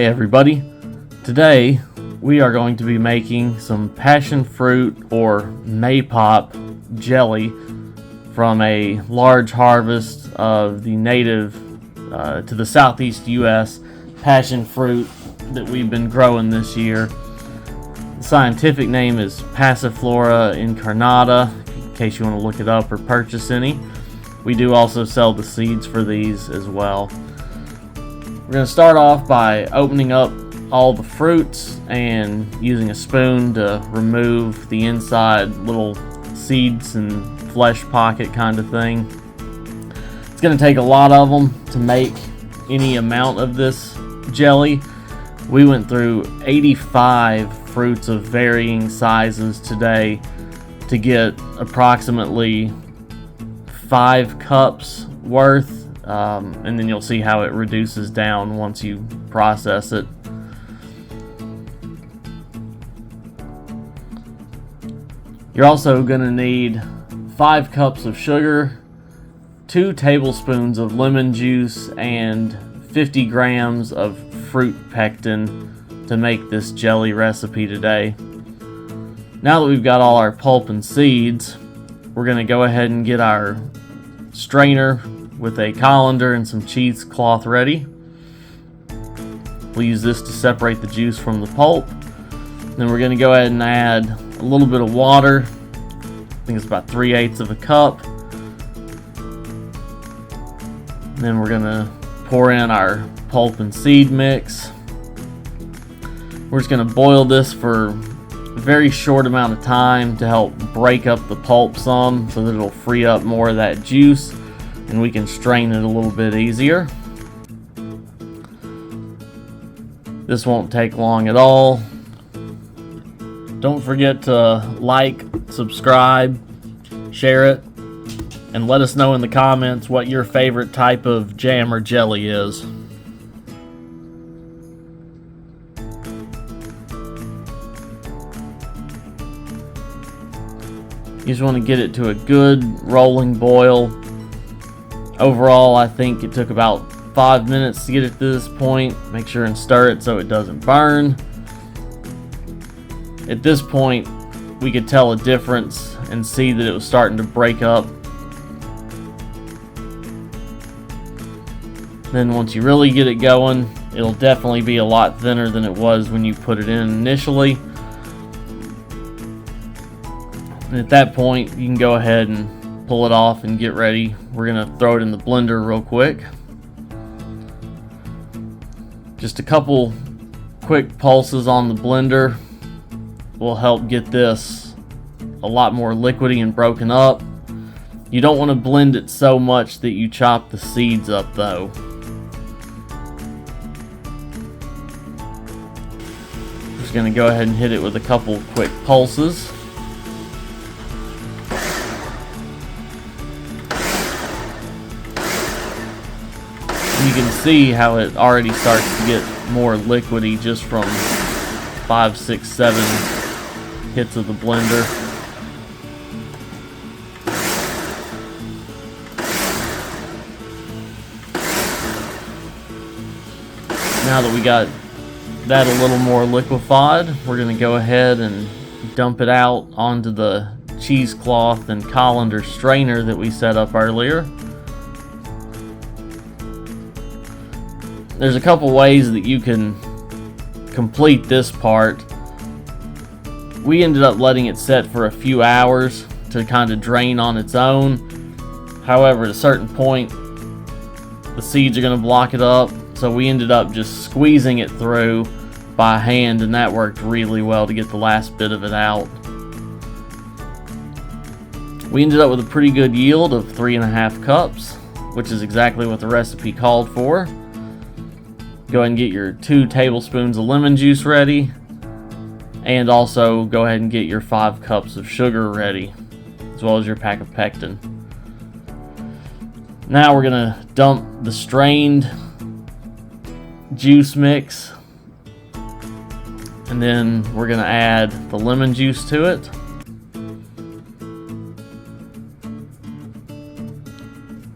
everybody, today we are going to be making some passion fruit or Maypop jelly from a large harvest of the native to the southeast US passion fruit that we've been growing this year. The scientific name is Passiflora incarnata, in case you want to look it up or purchase any. We do also sell the seeds for these as well. We're going to start off by opening up all the fruits and using a spoon to remove the inside little seeds and flesh pocket kind of thing. It's going to take a lot of them to make any amount of this jelly. We went through 85 fruits of varying sizes today to get approximately 5 cups worth. And then you'll see how it reduces down once you process it. You're also going to need 5 cups of sugar, 2 tablespoons of lemon juice, and 50 grams of fruit pectin to make this jelly recipe today. Now that we've got all our pulp and seeds, we're going to go ahead and get our strainer with a colander and some cheesecloth ready. We'll use this to separate the juice from the pulp. Then we're going to go ahead and add a little bit of water. I think it's about 3/8 of a cup. Then we're going to pour in our pulp and seed mix. We're just going to boil this for a very short amount of time to help break up the pulp some so that it'll free up more of that juice and we can strain it a little bit easier. This won't take long at all. Don't forget to like, subscribe, share it, and let us know in the comments what your favorite type of jam or jelly is. You just want to get it to a good rolling boil. Overall, I think it took about 5 minutes to get it to this point. Make sure and stir it so it doesn't burn. At this point, we could tell a difference and see that it was starting to break up. Then once you really get it going, it'll definitely be a lot thinner than it was when you put it in initially. And at that point, you can go ahead and pull it off and get ready. We're gonna throw it in the blender real quick. Just a couple quick pulses on the blender will help get this a lot more liquidy and broken up. You don't want to blend it so much that you chop the seeds up though. Just gonna go ahead and hit it with a couple quick pulses. You can see how it already starts to get more liquidy just from 5, 6, 7 hits of the blender. Now that we got that a little more liquefied, we're going to go ahead and dump it out onto the cheesecloth and colander strainer that we set up earlier. There's a couple ways that you can complete this part. We ended up letting it set for a few hours to kind of drain on its own. However, at a certain point, the seeds are going to block it up, so we ended up just squeezing it through by hand, and that worked really well to get the last bit of it out. We ended up with a pretty good yield of 3.5 cups, which is exactly what the recipe called for. Go ahead and get your 2 tablespoons of lemon juice ready, and also go ahead and get your 5 cups of sugar ready, as well as your pack of pectin. Now we're gonna dump the strained juice mix, and then we're gonna add the lemon juice to it.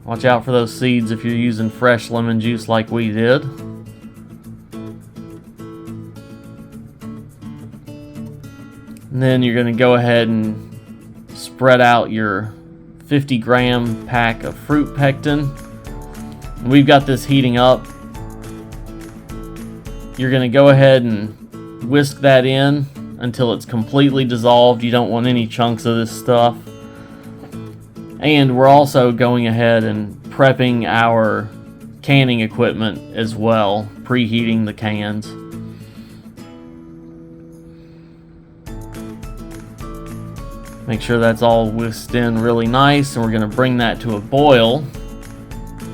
Watch out for those seeds if you're using fresh lemon juice like we did. And then you're going to go ahead and spread out your 50-gram pack of fruit pectin. And we've got this heating up. You're going to go ahead and whisk that in until it's completely dissolved. You don't want any chunks of this stuff. And we're also going ahead and prepping our canning equipment as well, preheating the cans. Make sure that's all whisked in really nice, and we're going to bring that to a boil.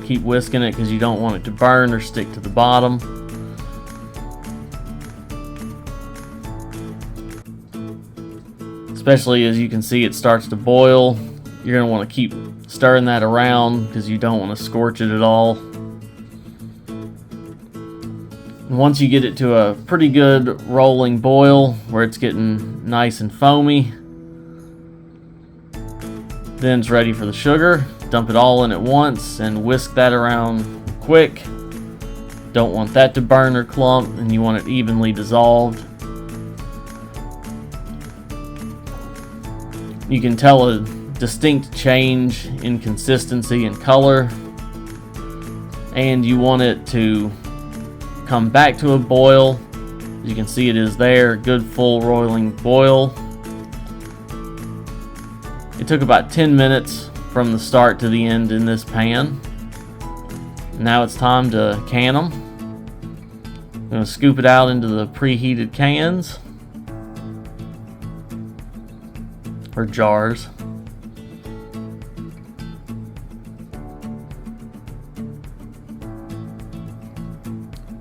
Keep whisking it because you don't want it to burn or stick to the bottom. Especially as you can see, it starts to boil. You're going to want to keep stirring that around because you don't want to scorch it at all. And once you get it to a pretty good rolling boil where it's getting nice and foamy, then it's ready for the sugar. Dump it all in at once and whisk that around quick. Don't want that to burn or clump, and you want it evenly dissolved. You can tell a distinct change in consistency and color, and you want it to come back to a boil. As you can see, it is there, good full rolling boil. It took about 10 minutes from the start to the end in this pan. Now it's time to can them. I'm going to scoop it out into the preheated cans or jars.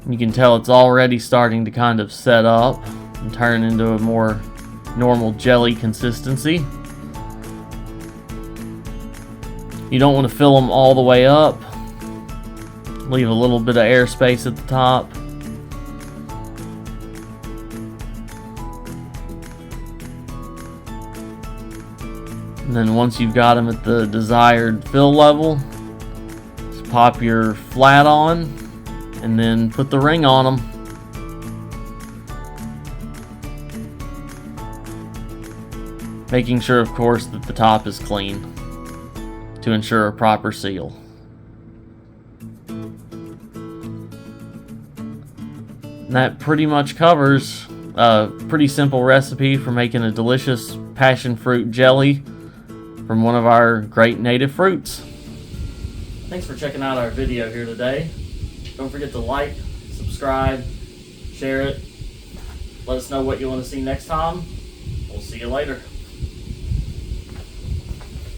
You can tell it's already starting to kind of set up and turn into a more normal jelly consistency. You don't want to fill them all the way up. Leave a little bit of airspace at the top. And then once you've got them at the desired fill level, just pop your flat on and then put the ring on them. Making sure, of course, that the top is clean to ensure a proper seal. And that pretty much covers a pretty simple recipe for making a delicious passion fruit jelly from one of our great native fruits. Thanks for checking out our video here today. Don't forget to like, subscribe, share it. Let us know what you want to see next time. We'll see you later.